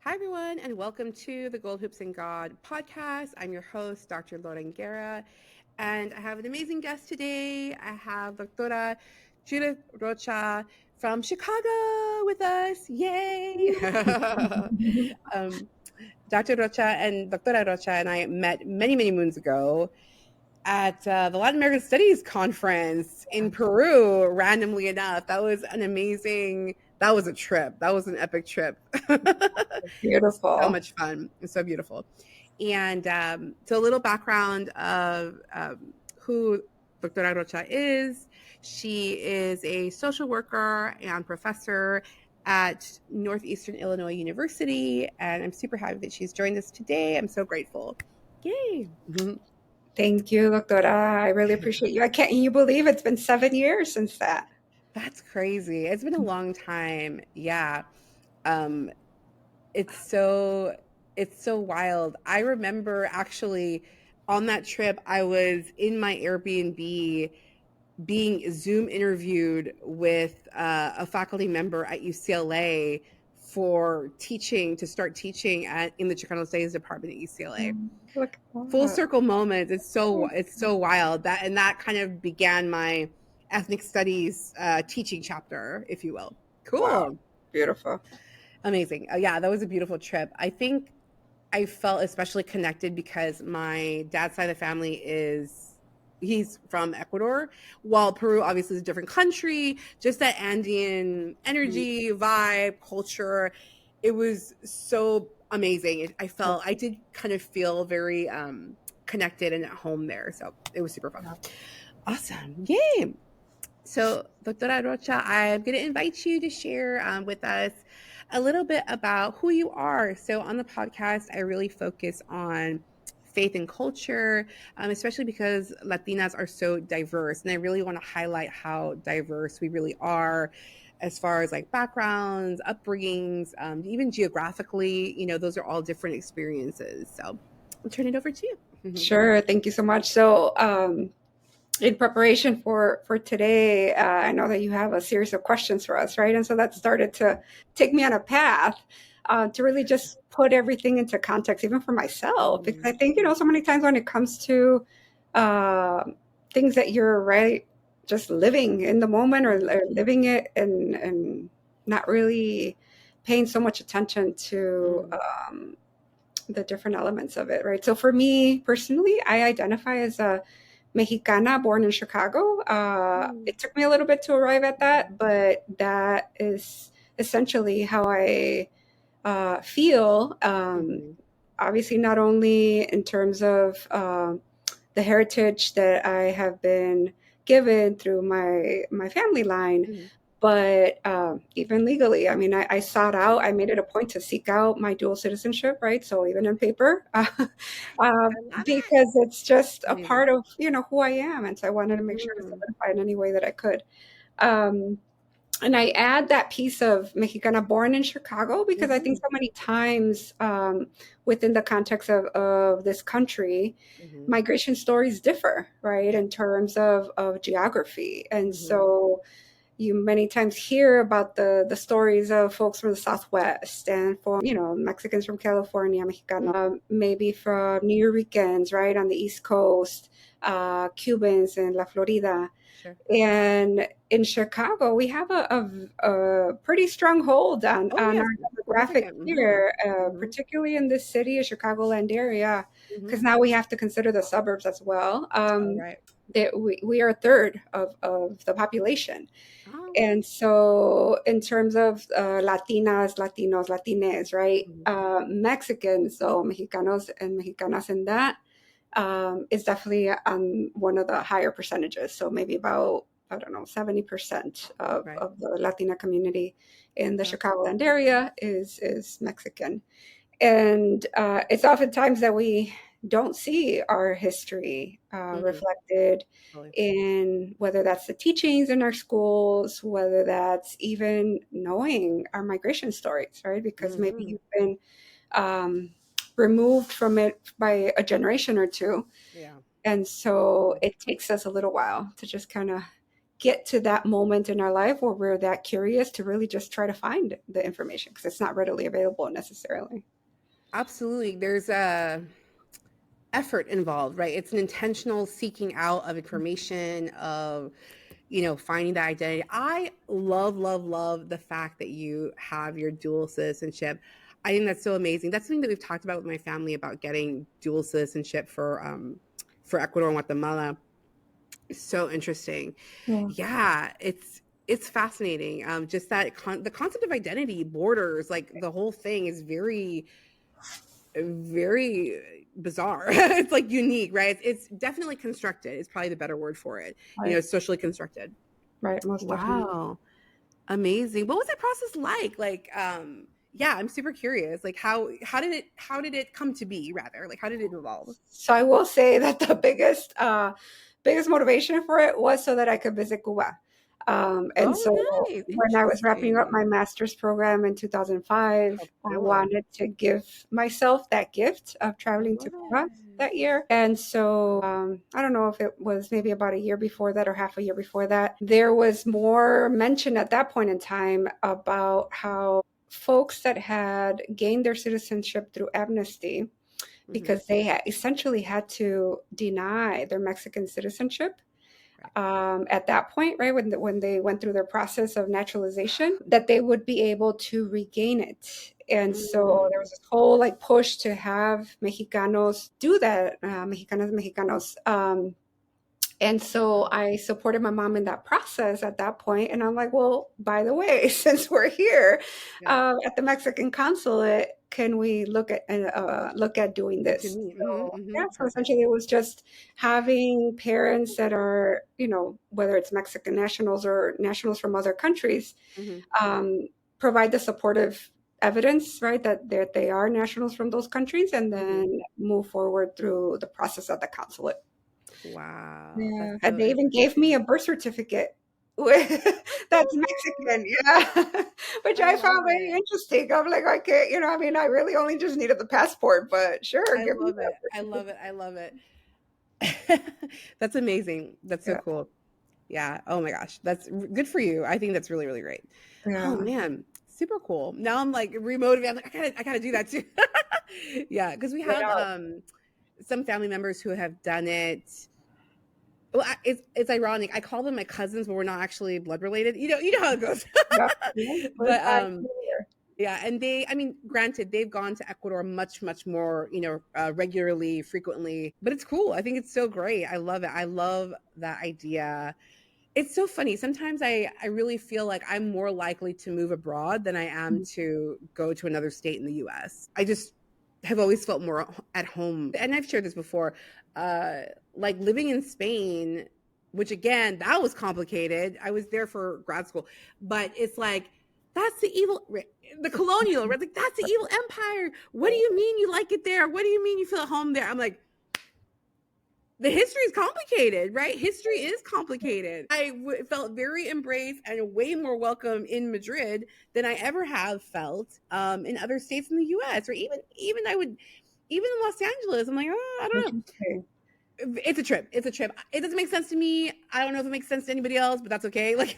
Hi, everyone, and welcome to the Gold Hoops and God podcast. I'm your host, Dr. Guerra, and I have an amazing guest today. I have Doctora Judith Rocha from Chicago with us. Yay! um, Dr. Rocha and Doctora Rocha and I met many, many moons ago at the Latin American Studies Conference in Peru, randomly enough. That was a trip. That was an epic trip. So Beautiful. much fun. It's so beautiful. And so a little background of who Doctora Rocha is. She is a social worker and professor at Northeastern Illinois University. And I'm super happy that she's joined us today. I'm so grateful. Yay. Thank you, Doctora. I really appreciate you. Can you believe it's been 7 years since that? That's crazy. It's been a long time. Yeah. Um, it's so wild. I remember actually on that trip, I was in my Airbnb being Zoom interviewed with a faculty member at UCLA for to start teaching in the Chicano Studies department at UCLA. Look Full circle moment. It's so wild. That kind of began my ethnic studies teaching chapter, if you will. Cool. Wow. Beautiful. Amazing. Yeah, that was a beautiful trip. I think I felt especially connected because my dad's side of the family he's from Ecuador, while Peru obviously is a different country. Just that Andean energy, vibe, culture, it was so amazing. I did kind of feel very connected and at home there. So it was super fun. Awesome. Yay. So, Doctora Rocha, I'm going to invite you to share with us a little bit about who you are. So, on the podcast, I really focus on faith and culture, especially because Latinas are so diverse. And I really want to highlight how diverse we really are as far as like backgrounds, upbringings, even geographically. Those are all different experiences. So, I'll turn it over to you. Sure. Thank you so much. So, in preparation for today, I know that you have a series of questions for us, right? And so that started to take me on a path to really just put everything into context, even for myself, because I think, so many times when it comes to things that you're just living in the moment or living it and not really paying so much attention to the different elements of it, right? So for me personally, I identify as a Mexicana born in Chicago. It took me a little bit to arrive at that, but that is essentially how I feel. Obviously, not only in terms of the heritage that I have been given through my family line, but even legally. I mean, I sought out, I made it a point to seek out my dual citizenship, right? So even in paper, because it's just a part of, who I am. And so I wanted to make sure to solidify in any way that I could. And I add that piece of Mexicana born in Chicago because I think so many times within the context of this country, migration stories differ, right, in terms of geography. And so you many times hear about the stories of folks from the Southwest and from, Mexicans from California, Mexicano, maybe from New Yorkers, right, on the East Coast, Cubans in La Florida. Sure. And in Chicago, we have a pretty strong hold on our demographic here, particularly in this city of Chicagoland area, because now we have to consider the suburbs as well. That we are a third of the population. And so in terms of Latinas, Latinos, Latines, right? Mexicans, so Mexicanos and Mexicanas in that is definitely on one of the higher percentages. So maybe about, 70% of the Latina community in the Chicagoland area is Mexican. And it's oftentimes that we don't see our history reflected in whether that's the teachings in our schools, whether that's even knowing our migration stories, right? Because maybe you've been removed from it by a generation or two. Yeah. And so it takes us a little while to just kind of get to that moment in our life where we're that curious to really just try to find the information because it's not readily available necessarily. Absolutely. There's a effort involved, right? It's an intentional seeking out of information, of, finding that identity. I love, love, love the fact that you have your dual citizenship. I think that's so amazing. That's something that we've talked about with my family, about getting dual citizenship for Ecuador and Guatemala. So interesting. Yeah. Yeah, it's fascinating. Just that the concept of identity, borders, like the whole thing is very, very bizarre. It's like unique, right? It's definitely constructed. It's probably the better word for it. Right. Socially constructed. Right. Most definitely. Wow. Amazing. What was that process like? Like, yeah, I'm super curious. Like how did it come to be, rather? Like how did it evolve? So I will say that the biggest motivation for it was so that I could visit Cuba. And Oh, so nice. when I was wrapping up my Interesting. master's program in 2005, How I cool. wanted to give myself that gift of I traveling to love Cuba it. that year. And so I don't know if it was maybe about a year before that or half a year before that, there was more mention at that point in time about how folks that had gained their citizenship through amnesty, Hmm. because they essentially had to deny their Mexican citizenship Right. at that point, right, when they went through their process of naturalization, that they would be able to regain it. And so there Mm. was this whole like push to have Mexicanos do that, Mexicanos. And so I supported my mom in that process at that point. And I'm like, well, by the way, since we're here Yeah. at the Mexican consulate, can we look at doing To this? me. So yeah, so Perfect. essentially it was just having parents that are, whether it's Mexican nationals or nationals from other countries, Hmm. um, provide the supportive evidence, right, that they are nationals from those countries, and Hmm. then move forward through the process at the consulate. Wow. That's Yeah, and so they even gave me interesting. a birth certificate that's Mexican, yeah, which I I love found very it. interesting. I'm like, okay, I mean, I really only just needed the passport, but sure, I give me love that it. birth I love certificate. it. I love it. That's amazing. That's so Yeah, cool. Yeah. Oh my gosh. That's good for you. I think that's really, really great. Oh yeah. man. Super cool. Now I'm like remotivated. I'm like, I gotta do that too. Yeah. Cause we have Yeah, some family members who have done it. Well, it's ironic. I call them my cousins, but we're not actually blood related. You know how it goes. yeah, yeah, But first time here. yeah, and I mean, granted, they've gone to Ecuador much, much more, regularly, frequently, but it's cool. I think it's so great. I love it. I love that idea. It's so funny. Sometimes I really feel like I'm more likely to move abroad than I am to go to another state in the US. I just have always felt more at home. And I've shared this before. Uh, like living in Spain, which again, that was complicated. I was there for grad school, but it's like, that's the evil, the colonial, right? Like, that's the evil empire. What do you mean you like it there? What do you mean you feel at home there? I'm like, the history is complicated, right? History is complicated. Felt very embraced and way more welcome in Madrid than I ever have felt in other states in the U.S. or even even in Los Angeles. I'm like, oh, I don't know. Interesting. It's a trip. It's a trip. It doesn't make sense to me. I don't know if it makes sense to anybody else, but that's okay. Like,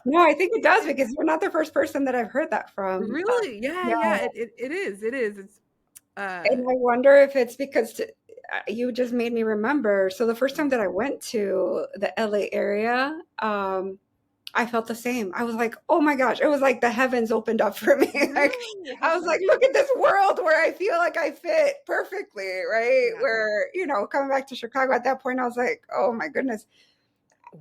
No, I think it does because you're not the first person that I've heard that from. really, yeah, Yeah, yeah. It is. It is. It's and I wonder if it's because you just made me remember. So the first time that I went to the LA area, I felt the same. I was like, oh my gosh, it was like the heavens opened up for me. Like, really. How I was like, funny. look at this world where I feel like I fit perfectly, right? Yeah. Where, coming back to Chicago at that point, I was like, oh my goodness.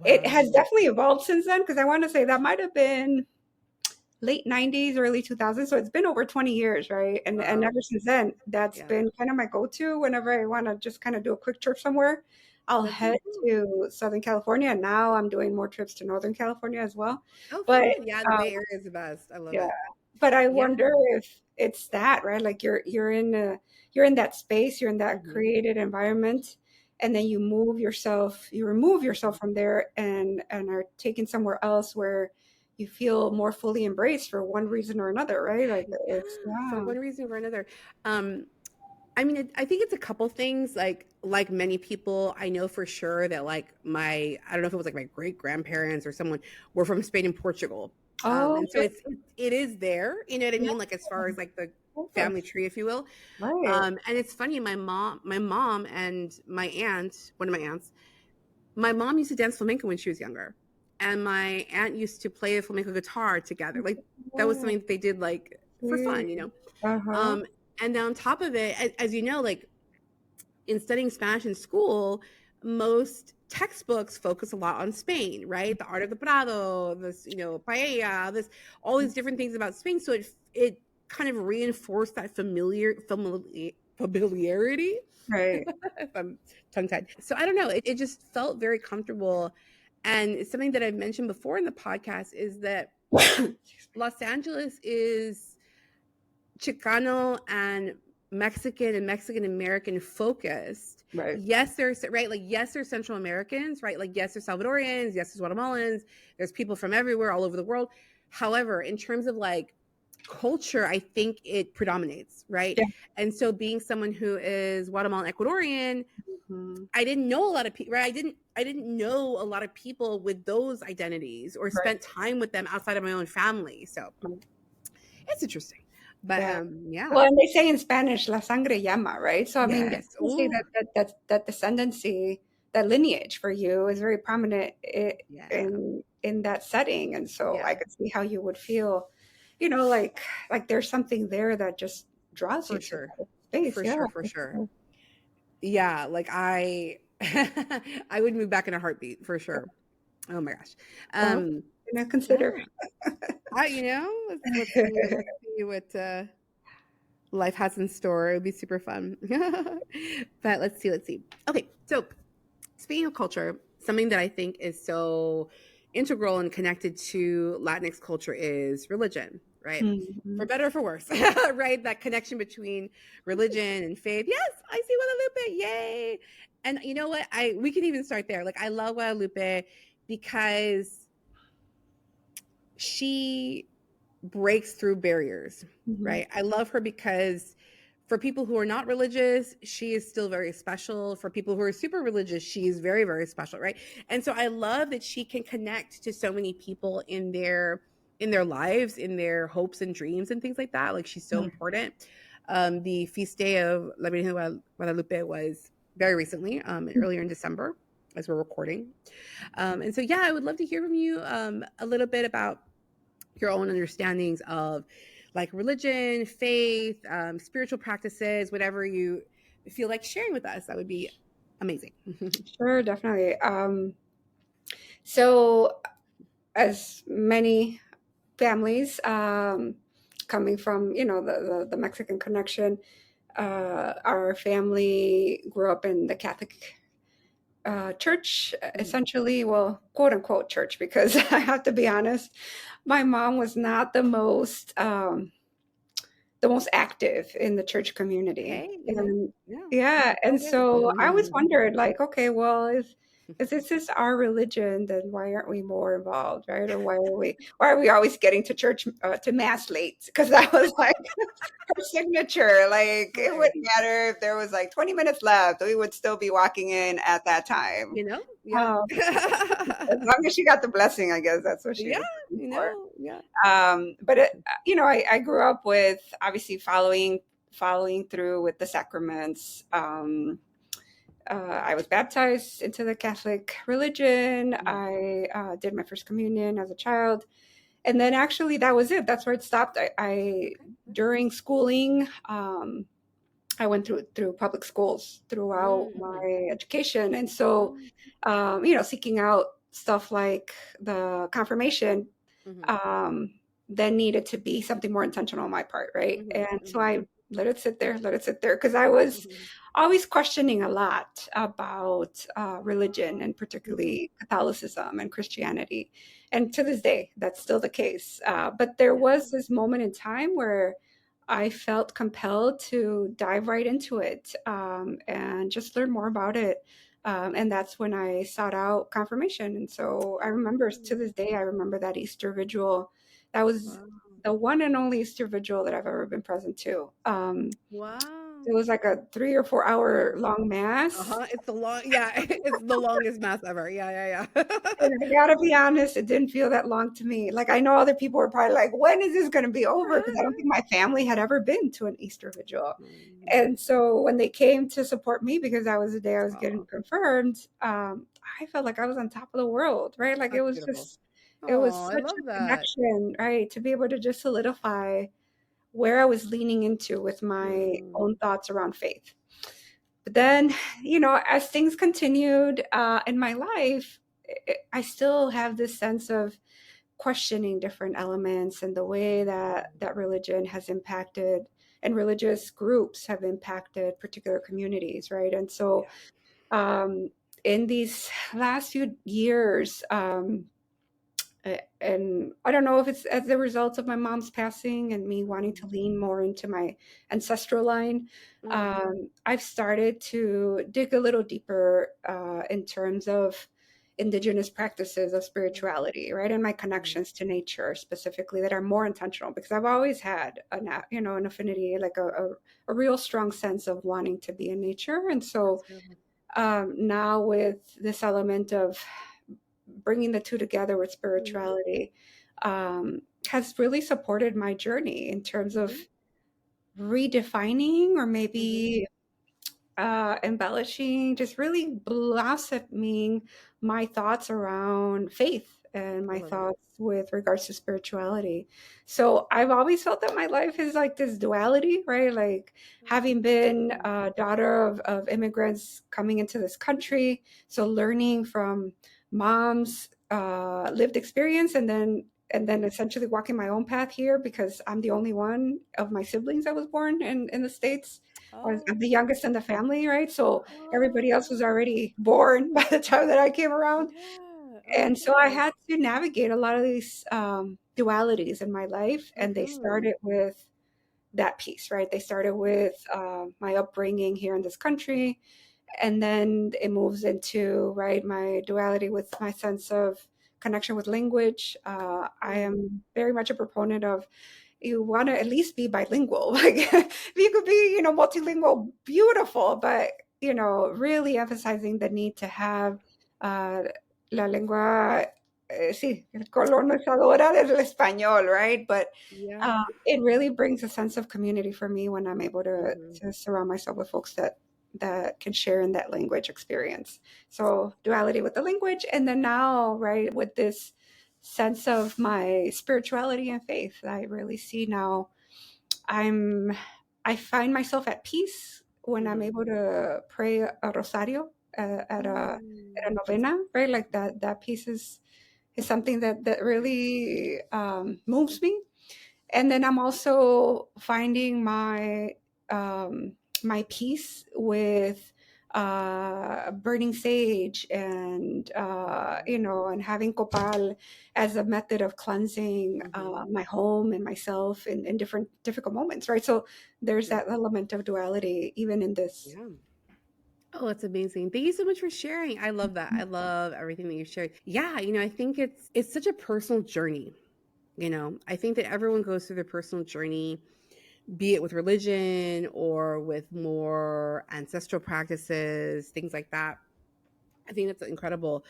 It has Wow. definitely evolved since then because I want to say that might have been late 90s, early 2000s. So it's been over 20 years, right? And Wow. ever since then, that's Yeah. been kind of my go-to whenever I want to just kind of do a quick trip somewhere. I'll That's head really cool. to Southern California. And now I'm doing more trips to Northern California as well. Oh, But fun. Yeah, the um, Bay Area is the best. I love yeah, it. but I Yeah. wonder if it's that, right? Like you're in that space, you're in that Mhm. created environment, and then you remove yourself Mhm. from there and are taken somewhere else where you feel more fully embraced for one reason or another, right? Like Yeah, it's for yeah. one reason or another. Um, I mean, I think it's a couple things. Like many people, I know for sure that like I don't know if it was like my great grandparents or someone were from Spain and Portugal, Oh, and so okay. it is there. You know what I Yeah, mean? Like as far as like the of family course. tree, if you will. Right. And it's funny. My mom, and my aunt, one of my aunts, my mom used to dance flamenco when she was younger, and my aunt used to play the flamenco guitar together. Like that was Oh, something that they did like for fun, you sweet. know. Uh-huh. Um, and then on top of it, as you know, like in studying Spanish in school, most textbooks focus a lot on Spain, right? The art of the Prado, this, paella, this, all these different things about Spain. So it kind of reinforced that familiarity. Right. If I'm tongue tied. So I don't know. It just felt very comfortable. And something that I've mentioned before in the podcast is that Los Angeles is Chicano and Mexican American focused. Right. Yes, there's right, like yes, there's Central Americans, right? Like yes, there's Salvadorians, yes, there's Guatemalans, there's people from everywhere, all over the world. However, in terms of like culture, I think it predominates, right? Yeah. And so being someone who is Guatemalan Ecuadorian, Mhm. I didn't know a lot of people, right? I didn't know a lot of people with those identities or Right. spent time with them outside of my own family. So it's interesting. But Yeah. yeah. Well, and they say in Spanish, "La sangre llama," right? So, I mean, they Yes. say Oh, that descendancy, that lineage for you is very prominent yeah. in that setting, and so I Yeah. could see how you would feel, like there's something there that just draws you For to sure. that space. For Yeah, sure. For for sure. sure. Yeah. Like I, I would move back in a heartbeat for sure. Oh my gosh. Well, Um, yeah. consider. Let's see what life has in store. It would be super fun. But let's see. Okay. So speaking of culture, something that I think is so integral and connected to Latinx culture is religion, right? For Mhm. better or for worse, right? That connection between religion and faith. Yes, I see Guadalupe. Yay. And you know what? We can even start there. Like I love Guadalupe because she breaks through barriers, Mhm. right? I love her because for people who are not religious, she is still very special. For people who are super religious, she is very, very special, right? And so I love that she can connect to so many people in their lives, in their hopes and dreams and things like that. Like she's so important. The feast day of La Virgen de Guadalupe was very recently, earlier in December, as we're recording. And so, yeah, I would love to hear from you a little bit about your own understandings of like religion, faith, spiritual practices, whatever you feel like sharing with us. That would be amazing. Sure, definitely. So as many families, coming from the Mexican connection, our family grew up in the Catholic church, essentially. Well, quote unquote church, because I have to be honest, my mom was not the most active in the church community. Hey, And yeah, yeah, it's all and good. so I always wondered, like, okay, well, if this is our religion, then why aren't we more involved, right? Or why are we always getting to church, to mass late? Because that was like her signature. Like, it Right. wouldn't matter if there was like 20 minutes left, we would still be walking in at that time. Yeah. Um, as long as she got the blessing, I guess that's what she Yeah, was looking for. yeah. But I grew up with obviously following through with the sacraments. I was baptized into the Catholic religion. Mhm. I did my first communion as a child, and then actually that was it. That's where it stopped. I Okay. during schooling, I went through public schools throughout Mm-hmm. my education, and so Oh. seeking out stuff like the confirmation, Mm-hmm. um, then needed to be something more intentional on my part, right? Mm-hmm. And so Mm-hmm. I let it sit there, because I was Mm-hmm. always questioning a lot about religion, and Mm-hmm. particularly Catholicism and Christianity. And to this day, that's still the case. But there Yeah. was this moment in time where I felt compelled to dive right into it, and just learn more about it. And that's when I sought out confirmation. And so I remember, to this day, I remember that Easter vigil. That was Wow. the one and only Easter vigil that I've ever been present to. Wow. it was like a 3 or 4 hour long mass. It's the long, yeah, it's the longest mass ever. Yeah, yeah, And I gotta be honest, it didn't feel that long to me. Like, I know other people were probably like, when is this gonna be over? Because I don't think my family had ever been to an Easter vigil. And so when they came to support me, because that was the day I was getting Oh, confirmed, I felt like I was on top of the world, right? Like, that's beautiful. it was Oh, I such love a that. connection, right? To be able to just solidify where I was leaning into with my Mm, own thoughts around faith. But then, as things continued in my life, I still have this sense of questioning different elements and the way that religion has impacted and religious groups have impacted particular communities, right? And so, yeah. um, in these last few years, and I don't know if it's as a result of my mom's passing and me wanting to lean more into my ancestral line. Mm, I've started to dig a little deeper in terms of indigenous practices of spirituality, right, and my mm, connections to nature specifically that are more intentional because I've always had an affinity, like a real strong sense of wanting to be in nature, and so that's beautiful. now with this element of bringing the two together with Mm, spirituality has really supported my journey in terms of mhm, redefining or mhm, maybe embellishing, just really blossoming my thoughts around faith and I my love it. thoughts with regards to spirituality. So I've always felt that my life is like this duality, right? Like having been Mm, a daughter of immigrants coming into this country, so learning from mom's lived experience and then essentially walking my own path here because I'm the only one of my siblings that was born in the States. I'm the oh, youngest in the family, right? So everybody else was oh, already born by the time that I came around. yeah. Oh my And so I goodness. had to navigate a lot of these dualities in my life. And they Mm-hmm. started with that piece, right? They started with my upbringing here in this country. And then it moves into, right, my duality with my sense of connection with language. I Mm, am very much a proponent of you want to at least be bilingual. Like if you could be, multilingual, beautiful, but really emphasizing the need to have uh, la lengua, sí, colonizadora del español, right? But yeah. it really brings a sense of community for me when I'm able to Mm-hmm. surround myself with folks that can share in that language experience. So duality with the language, and then now, right, with this sense of my spirituality and faith, I really see now I'm I find myself at peace when I'm Mm-hmm. able to pray a rosario at a Mm, novena, right? Like that piece is something that really moves me. And then I'm also finding um, my peace with burning sage and and having copal as a method of cleansing mm-hmm. my home and myself in different difficult moments, right? So there's that Beautiful. element of duality even in this. Yeah. Oh, that's amazing. Thank you so much for sharing. I love that. I love everything that you shared. Yeah, I think it's such a personal journey. I think that everyone goes through their personal journey, be it with religion or with more ancestral practices, things like that. I think that's incredible.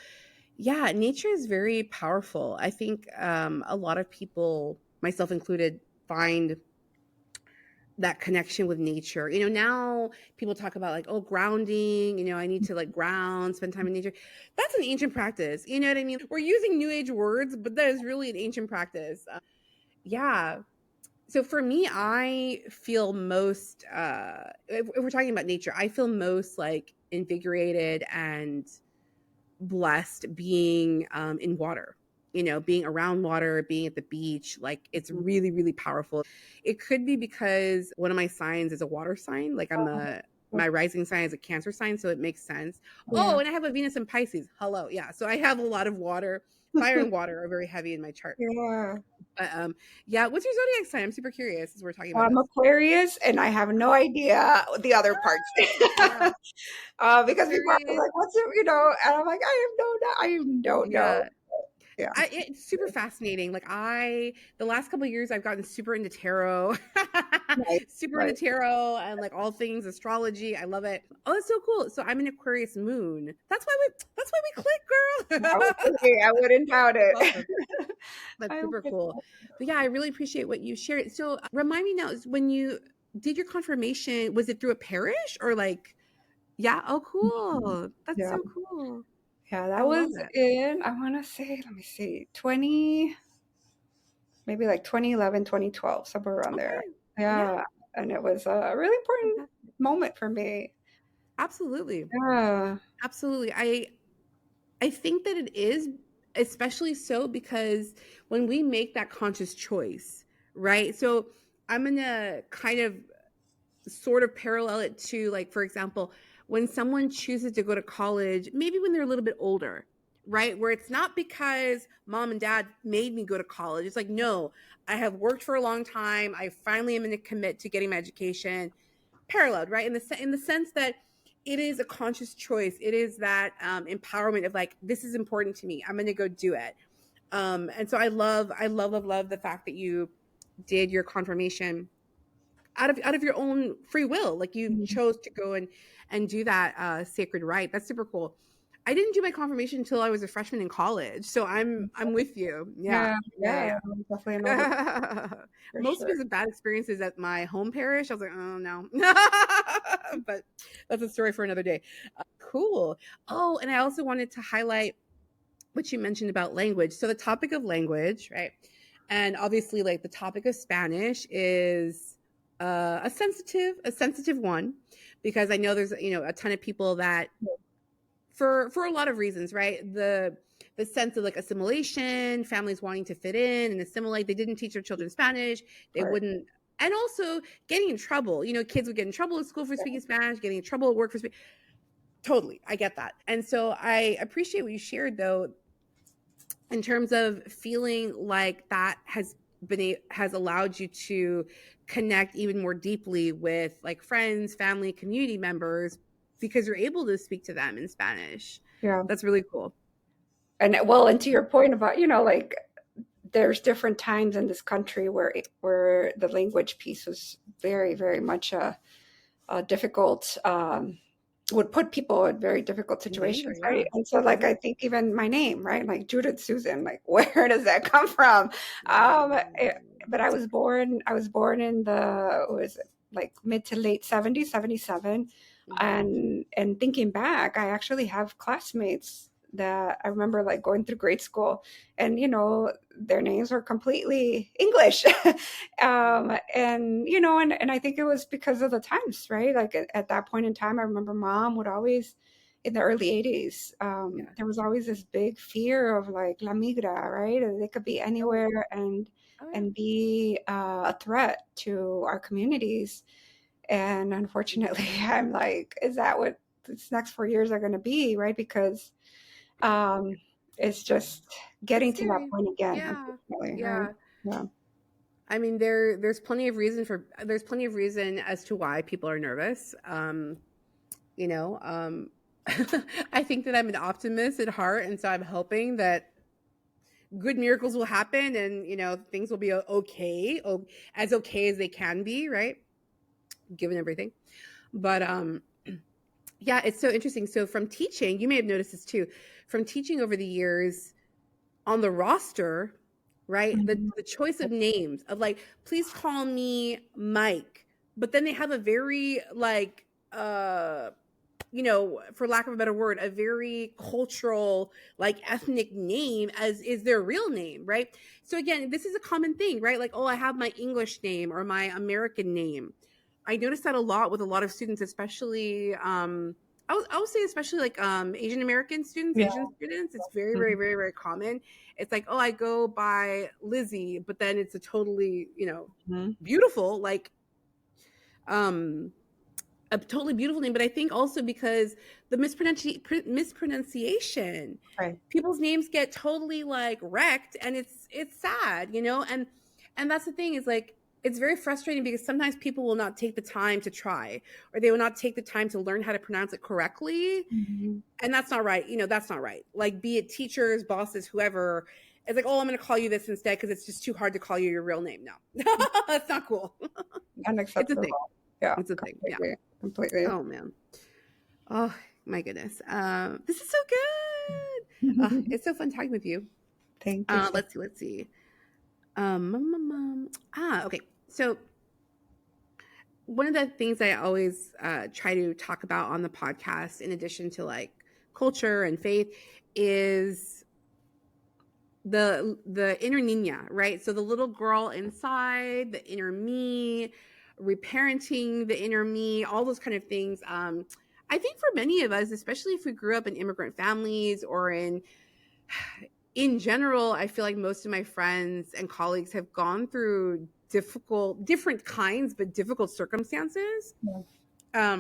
Yeah, nature is very powerful. I think a lot of people, myself included, find that connection with nature. Now people talk about like, oh, grounding, I need to like ground, spend time in nature. That's an ancient practice. You know what I mean? We're using new age words, but that is really an ancient practice. Yeah. So for me, I feel most, if we're talking about nature, I feel most like invigorated and blessed being in water, being around water, being at the beach. Like it's really, really powerful. It could be because one of my signs is a water sign. Like my rising sign is a Cancer sign. So it makes sense. Yeah. Oh, and I have a Venus in Pisces. Hello. Yeah. So I have a lot of water. Fire and water are very heavy in my chart. Yeah. But yeah. What's your zodiac sign? I'm super curious as we're talking about I'm this. Aquarius, and I have no idea the other parts. Yeah. Because people are Aquarius. like, "What's it?" And I'm like, I don't know. Yeah. Yeah. It's super fascinating. Like the last couple of years, I've gotten super into tarot. Right, Super into right. tarot and like all things astrology. I love it. Oh, that's so cool. So I'm an Aquarius moon. That's why we click, I girl. would agree. I wouldn't doubt That's it. awesome. That's I super would. cool. But yeah, I really appreciate what you shared. So remind me now, is when you did your confirmation, was it through a parish or like, yeah, oh, cool. That's Yeah. so cool. Yeah, I that love was it. in, I want to say, let me see, 20, maybe like 2011, 2012, somewhere around there. Okay. Yeah. Yeah. And it was a really important Fantastic. moment for me. Absolutely. Yeah. Absolutely. I think that it is especially so because when we make that conscious choice, right? So I'm going to kind of sort of parallel it to, like, for example, when someone chooses to go to college, maybe when they're a little bit older, right? Where it's not because mom and dad made me go to college. It's like, no, I have worked for a long time. I finally am going to commit to getting my education. Paralleled, right? In the sense that it is a conscious choice. It is that empowerment of like, this is important to me. I'm going to go do it. And so I love the fact that you did your confirmation out of your own free will, like you Mhm. chose to go and do that sacred rite. That's super cool. I didn't do my confirmation until I was a freshman in college, so I'm with you. Yeah, Yeah. yeah, Yeah. Definitely another yeah. for Mostly sure. because of bad experiences at my home parish. I was like, oh no. But that's a story for another day. Cool. Oh, and I also wanted to highlight what you mentioned about language. So the topic of language, right? And obviously, like the topic of Spanish is a sensitive one, because I know there's a ton of people that for a lot of reasons, right? The sense of like assimilation, families wanting to fit in and assimilate. They didn't teach their children Spanish. They Right. wouldn't, and also getting in trouble. Kids would get in trouble at school for speaking Spanish, getting in trouble at work for speaking. Totally, I get that, and so I appreciate what you shared though in terms of feeling like that has allowed you to connect even more deeply with like friends, family, community members, because you're able to speak to them in Spanish. Yeah. That's really cool. And well, and to your point about, like there's different times in this country where the language piece was very, very much a difficult, would put people in very difficult In danger, situations, yeah. right? And so, like, I think even my name, right? Like Judith Susan, like, where does that come from? But I was born in the, what was it, like mid to late 70s, 77. Mm-hmm. And thinking back, I actually have classmates that I remember like going through grade school, and their names were completely English. And I think it was because of the times, right? Like at that point in time, I remember mom would always, in the early 80s, Yeah. there was always this big fear of like la migra, right? And they could be Oh, anywhere and oh yeah. and be a threat to our communities. And unfortunately, I'm like, is that what this next 4 years are going to be, right? Because um, it's just It's getting to that scary. point again, Yeah. unfortunately, right? Yeah. Yeah. I mean, there's plenty of reason as to why people are nervous. You know, I think that I'm an optimist at heart, and so I'm hoping that good miracles will happen, and things will be okay, as okay as they can be, right? Given everything. But yeah, it's so interesting. So from teaching, you may have noticed this too, from teaching over the years on the roster, right? The Mhm. the choice of names of like, please call me Mike, but then they have a very like for lack of a better word, a very cultural, like ethnic name as is their real name, right? So again, this is a common thing, right? Like, oh, I have my English name or my American name. I notice that a lot with a lot of students, especially I would say especially like Asian American students, Yeah. Asian students. It's very, very, Mhm. very, very common. It's like, oh, I go by Lizzie, but then it's a totally, Mhm. beautiful, like um a totally beautiful name. But I think also because the mispronunciation, Right. people's names get totally like wrecked, and it's sad, and that's the thing is like it's very frustrating because sometimes people will not take the time to try, or they will not take the time to learn how to pronounce it correctly, Mhm. and that's not right. That's not right. Like, be it teachers, bosses, whoever, It's like, oh, I'm going to call you this instead because it's just too hard to call you your real name. No, that's not cool. It's a thing. Unacceptable. Yeah, It's a thing. Yeah. completely. Oh man. Oh my goodness. This is so good. It's so fun talking with you. Thank you. Let's see. Okay. So one of the things I always try to talk about on the podcast, in addition to like culture and faith, is the inner niña, right? So the little girl inside, the inner me, reparenting the inner me, all those kind of things. I think for many of us, especially if we grew up in immigrant families or in general, I feel like most of my friends and colleagues have gone through different kinds, but difficult circumstances. Yeah.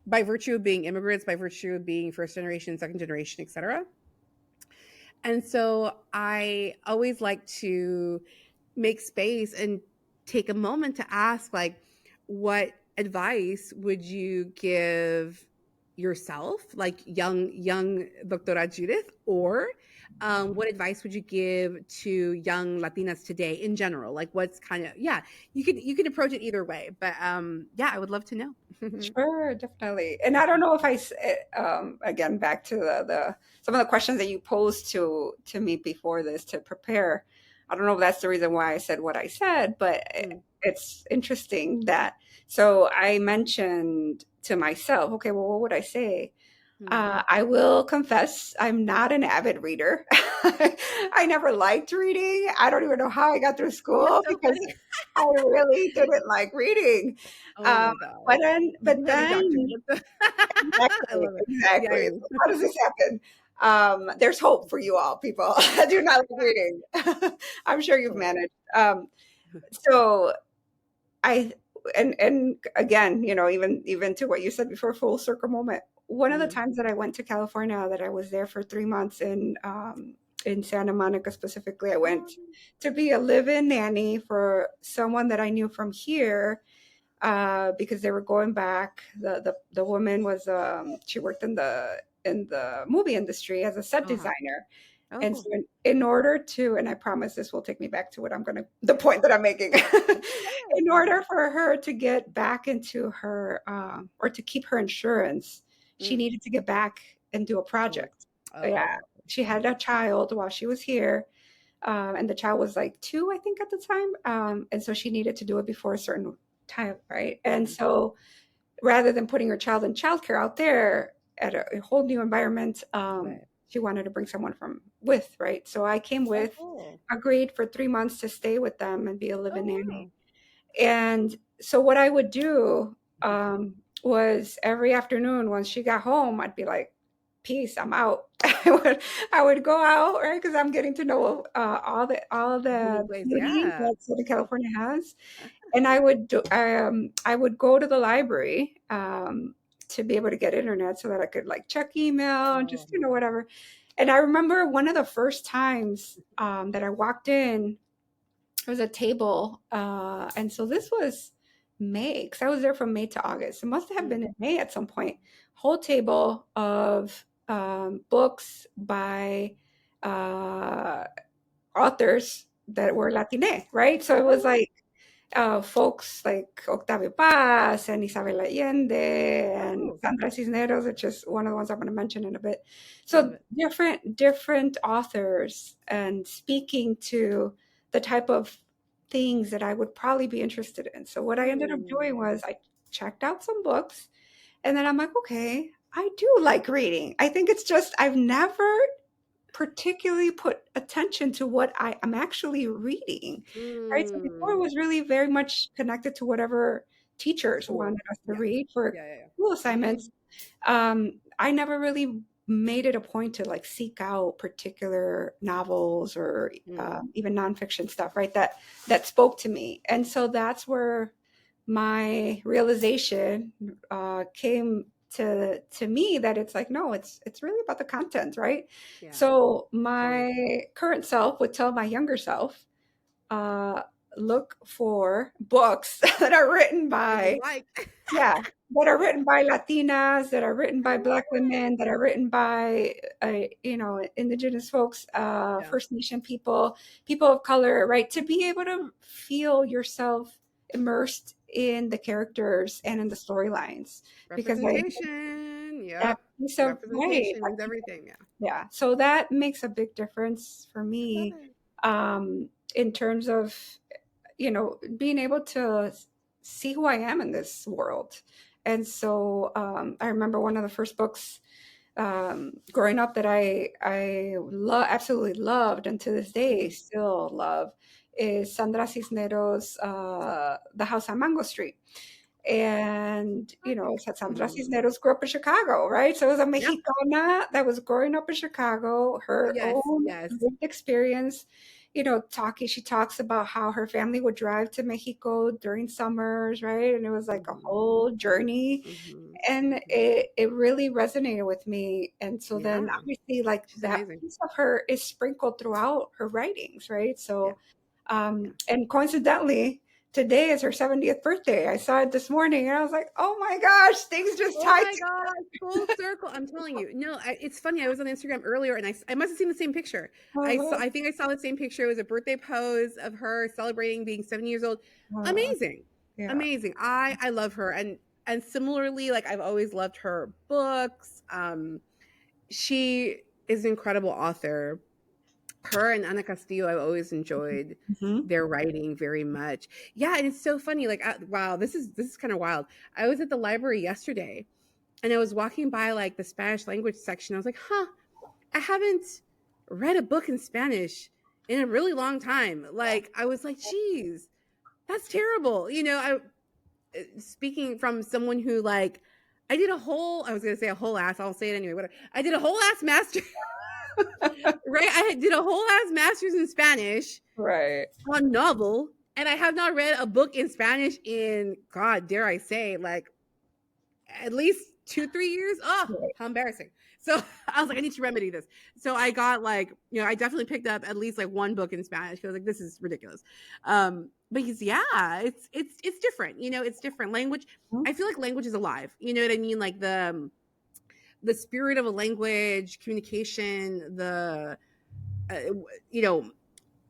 By virtue of being immigrants, by virtue of being first generation, second generation, etc. And so I always like to make space and take a moment to ask, like, what advice would you give yourself, like young Doctora Judith, or what advice would you give to young Latinas today in general? Like, what's kind of, yeah, you could approach it either way, but yeah, I would love to know. Sure, definitely. And I don't know if again, back to the some of the questions that you posed to me before this to prepare. I don't know if that's the reason why I said what I said, but it's interesting that, so I mentioned to myself, okay, well, what would I say? I will confess, I'm not an avid reader. I never liked reading. I don't even know how I got through school because I really didn't like reading. Oh my God. But then, exactly. Yeah, So how does this happen? There's hope for you all, people. I do not like reading. I'm sure you've managed. So and again, even to what you said before, full circle moment. One of the times that I went to California, that I was there for 3 months in Santa Monica specifically, I went to be a live-in nanny for someone that I knew from here, because they were going back. The woman was she worked in the movie industry as a set designer. And so in order to, and I promise this will take me back to the point that I'm making, in order for her to get back into her, or to keep her insurance, she needed to get back and do a project. Yeah. She had a child while she was here. And the child was like 2, I think, at the time. And so she needed to do it before a certain time, right? And so rather than putting her child in childcare out there at a whole new environment, she wanted to bring someone with, right? So I came with, agreed for 3 months to stay with them and be a live-in nanny. And so what I would do was every afternoon once she got home, I'd be like, peace, I'm out. I would go out, right? Because I'm getting to know all the cities that Southern California has. And I would go to the library to be able to get internet so that I could like check email and just, whatever. And I remember one of the first times that I walked in, there was a table. And so this was May, because I was there from May to August. It must have been in May at some point. Whole table of books by authors that were Latine, right? So it was like folks like Octavio Paz and Isabel Allende and Sandra Cisneros, which is one of the ones I'm going to mention in a bit. So different authors, and speaking to the type of things that I would probably be interested in. So what I ended up doing was I checked out some books, and then I'm like, okay, I do like reading. I think it's just I've never particularly put attention to what I am actually reading, right? So before it was really very much connected to whatever teachers wanted us to read for school assignments. I never really made it a point to like seek out particular novels or even nonfiction stuff, right? That spoke to me. And so that's where my realization came to me, that it's like, no, it's really about the content, right? So my current self would tell my younger self, look for books that are written that you by, like. yeah, that are written by Latinas, that are written by Black women, that are written by, Indigenous folks, Yeah. First Nation people, people of color, right? To be able to feel yourself immersed in the characters and in the storylines, because I Representation. that Yep. piece of right, Representation means everything. Yeah. yeah. So that makes a big difference for I love me, it. in terms of being able to see who I am in this world. And so I remember one of the first books growing up that absolutely loved, and to this day Mhm. still love, is Sandra Cisneros' The House on Mango Street. And Sandra Mhm. Cisneros grew up in Chicago, right? So it was a Yep. Mexicana that was growing up in Chicago, her Yes. own Yes. lived experience. She talks about how her family would drive to Mexico during summers, right? And it was like a Mhm. whole journey, Mhm. and Mhm. it really resonated with me. And so then Yeah. obviously, like, She's that amazing. piece of her is sprinkled throughout her writings, right? Yeah. So Yeah. and coincidentally, today is her 70th birthday. I saw it this morning and I was like, oh my gosh, things just Oh tied my gosh, full circle. I'm telling you. No, it's funny. I was on Instagram earlier and I must have seen the same picture. together. I think I saw the same picture. It was a birthday pose of her celebrating being 70 years old. Amazing. Yeah. Amazing. I love her. And similarly, like I've always loved her books. She is an incredible author. Her and Ana Castillo, I've always enjoyed Mhm. their writing very much. Yeah, and it's so funny. Like, wow, this is kind of wild. I was at the library yesterday, and I was walking by like the Spanish language section. I was like, huh, I haven't read a book in Spanish in a really long time. Like, I was like, geez, that's terrible. Speaking from someone who like, I was gonna say a whole ass. I'll say it anyway. Whatever. I did a whole ass master. Right? I did a whole ass master's in Spanish Right. on novel, and I have not read a book in Spanish in, God, dare I say, like at least 2-3 years. Oh, Right. how embarrassing. So I was like, I need to remedy this. So I got like, I definitely picked up at least like one book in Spanish. I was like, this is ridiculous. Because yeah, it's different. It's different language. Mhm. I feel like language is alive. You know what I mean? Like the spirit of a language, communication, the uh, you know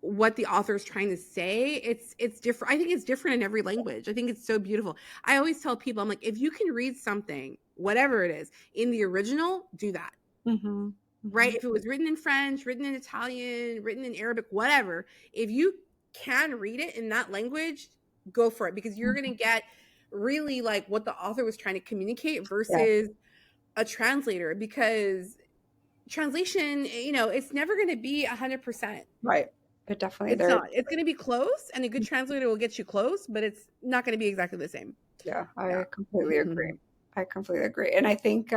what the author is trying to say. It's different. I think it's different in every language. I think it's so beautiful. I always tell people, I'm like, if you can read something, whatever it is, in the original, do that. Mhm. Right? Mhm. If it was written in French, written in Italian, written in Arabic, whatever, if you can read it in that language, go for it, because you're going to get really like what the author was trying to communicate Yeah. versus a translator, because translation, it's never going to be 100%. Right. But definitely It's there. not. It's going to be close, and a good translator will get you close, but it's not going to be exactly the same. Yeah, Yeah. I completely agree. I completely agree. And I think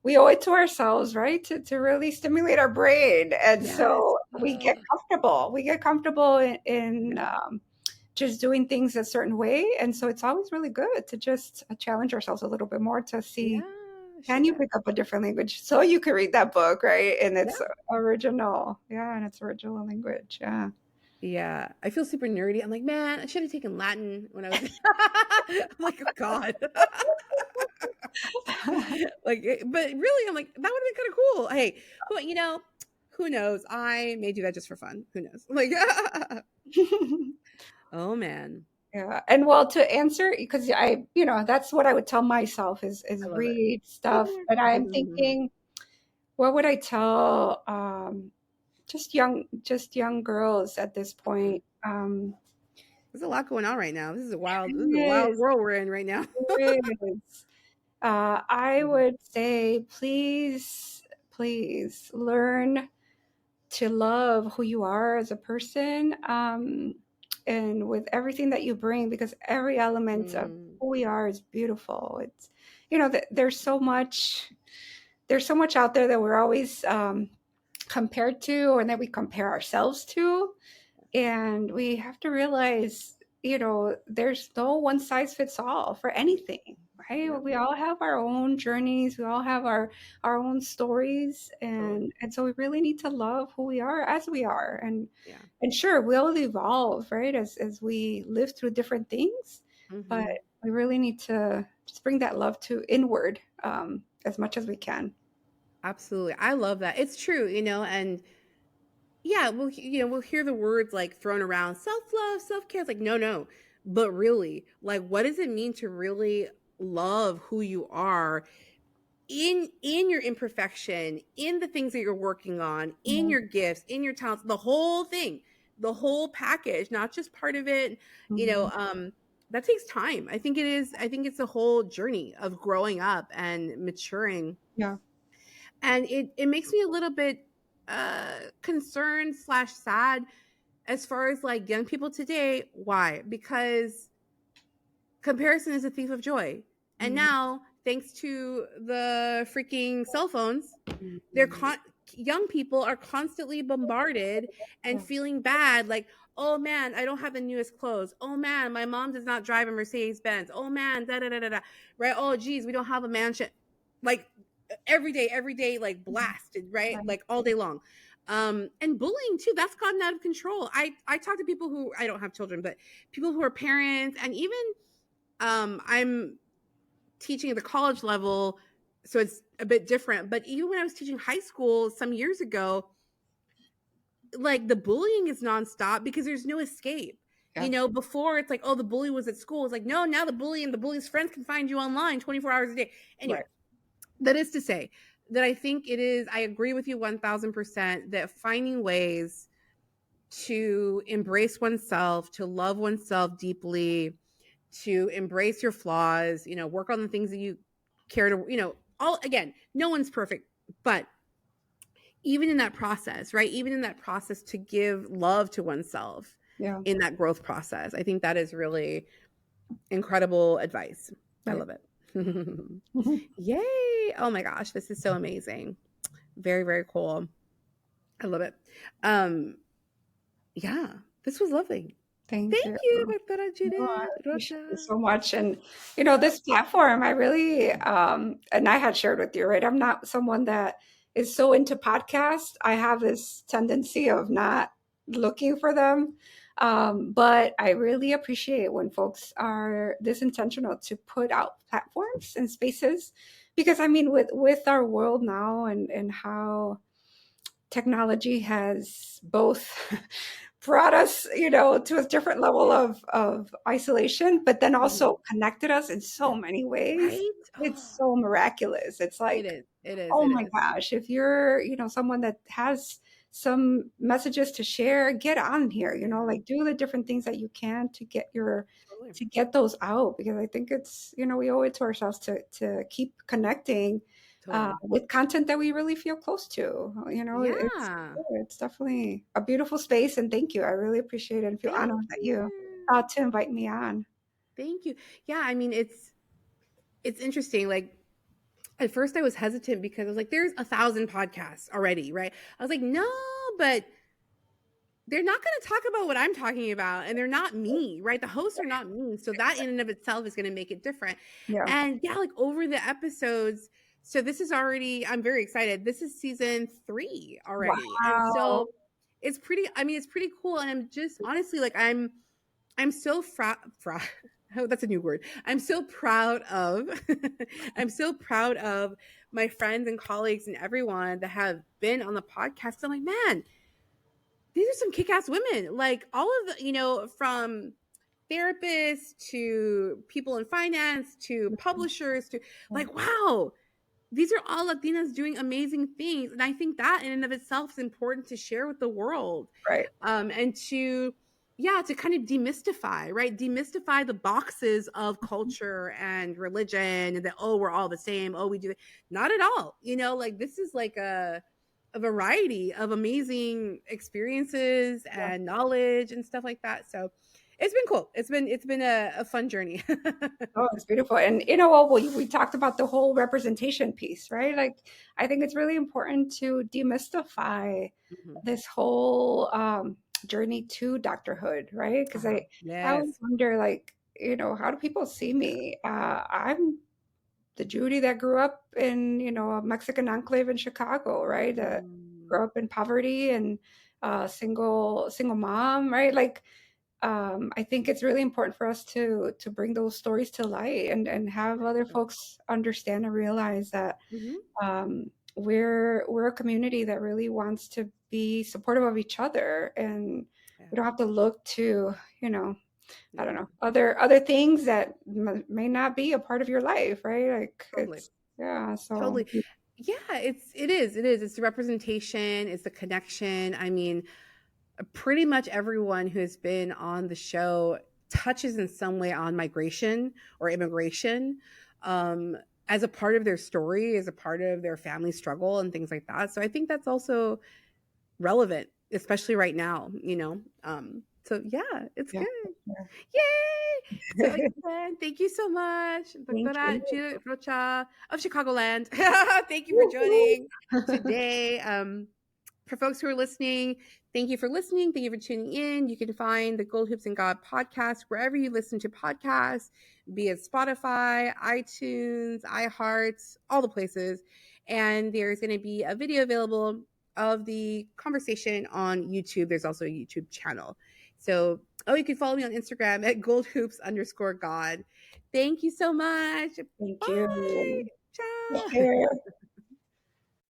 we owe it to ourselves, right? To really stimulate our brain. And Yes. so we get comfortable. We get comfortable in Yeah. just doing things a certain way. And so it's always really good to just challenge ourselves a little bit more to see, Yeah. can you Sure. pick up a different language so you can read that book, right? In Yeah. its original, yeah, in its original language. Yeah. Yeah. I feel super nerdy. I'm like, man, I should have taken Latin when I was. I'm like, oh God. Like, but really, I'm like, that would have been kind of cool. Hey, who knows? I may do that just for fun. Who knows? Like, oh man, Yeah, and well, to answer, because that's what I would tell myself is I love it. read stuff. But I'm Mhm. thinking, what would I tell just young girls at this point? There's a lot going on right now. This is a wild Is, world we're in right now. is, I would say, please, please learn to love who you are as a person, and with everything that you bring, because every element of Mm, who we are is beautiful. It's there's so much out there that we're always compared to, and that we compare ourselves to, and we have to realize, there's no one size fits all for anything, right? Yep. We all have our own journeys. We all have our own stories, Totally. and so we really need to love who we are as we are, Yeah. and sure, we'll evolve, right, as we live through different things, but Hmm. we really need to just bring that love to inward, as much as we can. Absolutely. I love that. It's true, and yeah, we'll hear the words like thrown around, self-love, self-care. It's like, no, no. But really, like, what does it mean to really love who you are in your imperfection, in the things that you're working on, in Mhm. your gifts, in your talents, the whole thing, the whole package, not just part of it, you know, Mhm. um, that takes time. I think it's a whole journey of growing up and maturing. Yeah. And it makes me a little bit concerned slash sad as far as like young people today. Why? Because comparison is a thief of joy. And Mhm. now, thanks to the freaking cell phones, they're Mhm. young people are constantly bombarded and Yeah. feeling bad, like, oh man, I don't have the newest clothes, oh man, my mom does not drive a Mercedes Benz, oh man, da da da da da, right? Oh geez, we don't have a mansion, like every day, like Mhm. blasted, right? Right. Like all day long. And bullying too, that's gotten out of control. I talk to people who, I don't have children, but people who are parents, and even I'm teaching at the college level, so it's a bit different. But even when I was teaching high school some years ago, like the bullying is nonstop because there's no escape. Yeah. Before it's like, oh, the bully was at school. It's like, no, now the bully and the bully's friends can find you online 24 hours a day. Anyway, Right. that is to say that I think it is, I agree with you 1000% that finding ways to embrace oneself, to love oneself deeply, to embrace your flaws, work on the things that you care to, all, again, no one's perfect, but even in that process, right? Even in that process to give love to oneself Yeah. in that growth process. I think that is really incredible advice. I Right. love it. Yay. Oh my gosh, this is so amazing. Very, very cool. I love it. Um, yeah, this was lovely. Thank Thank you. you, Dr. No, I Judith appreciate it Rocha. so much. And, this platform, I really, and I had shared with you, right? I'm not someone that is so into podcasts. I have this tendency of not looking for them. But I really appreciate when folks are this intentional to put out platforms and spaces, because I mean, with our world now, and how technology has both brought us, to a different level of isolation, but then Mhm. also connected us in so many ways. Right? It's Oh, so miraculous. It's it like, is. It is. oh It my is. gosh, if you're, someone that has some messages to share, get on here, Yeah, like do the different things that you can to get totally. those out, because I think it's, we owe it to ourselves to keep connecting Totally. with content that we really feel close to. Yeah. It's definitely a beautiful space, and thank you. I really appreciate it and feel Thank honored that you you. thought to invite me on. Thank you. Yeah, I mean, it's interesting. Like at first I was hesitant because I was like, there's 1,000 podcasts already, right? I was like, no, but they're not going to talk about what I'm talking about, and they're not me, right? The hosts are not me. So that in and of itself is going to make it different. Yeah. And yeah, like over the episodes, so this is already, I'm very excited. This is season 3 already. And Wow. so it's pretty, I mean, it's pretty cool. And I'm just honestly like, I'm so oh, that's a new word. I'm so proud of I'm so proud of my friends and colleagues and everyone that have been on the podcast. I'm like, man, these are some kick-ass women. Like all of the, from therapists to people in finance to publishers to, like, wow, these are all Latinas doing amazing things. And I think that in and of itself is important to share with the world. Right. And to, yeah, to kind of demystify, right? Demystify the boxes of culture and religion and that, oh, we're all the same. Oh, we do it. Not at all. Like this is like a variety of amazing experiences Yeah. and knowledge and stuff like that. So it's been cool. It's been a fun journey. Oh, it's beautiful. And you know what? We talked about the whole representation piece, right? Like, I think it's really important to demystify Mhm. this whole journey to doctorhood, right? Because I always Yes. wonder, like, how do people see me? I'm the Judy that grew up in, a Mexican enclave in Chicago, right? Mm, Grew up in poverty and single mom, right? Like, I think it's really important for us to bring those stories to light and have other folks understand and realize that mhm. we're a community that really wants to be supportive of each other, and Yeah. we don't have to look to, I don't Yeah. know, other things that may not be a part of your life, right? Like Totally. it's yeah. So Totally. Yeah, it is. It's the representation, it's the connection. I mean, pretty much everyone who has been on the show touches in some way on migration or immigration, um, as a part of their story, as a part of their family struggle and things like that. So I think that's also relevant, especially right now, so yeah, it's yeah, good. yeah. Yay! So again, thank you so much, Thank Dr. you. Judith Rocha of Chicagoland. Thank you for Woo-hoo. joining today. For folks who are listening, thank you for listening. Thank you for tuning in. You can find the Gold Hoops and God podcast wherever you listen to podcasts, be it Spotify, iTunes, iHeart, all the places. And there's going to be a video available of the conversation on YouTube. There's also a YouTube channel. So, you can follow me on Instagram at goldhoops_god. Thank you so much. Thank Bye. you. Take Ciao. care.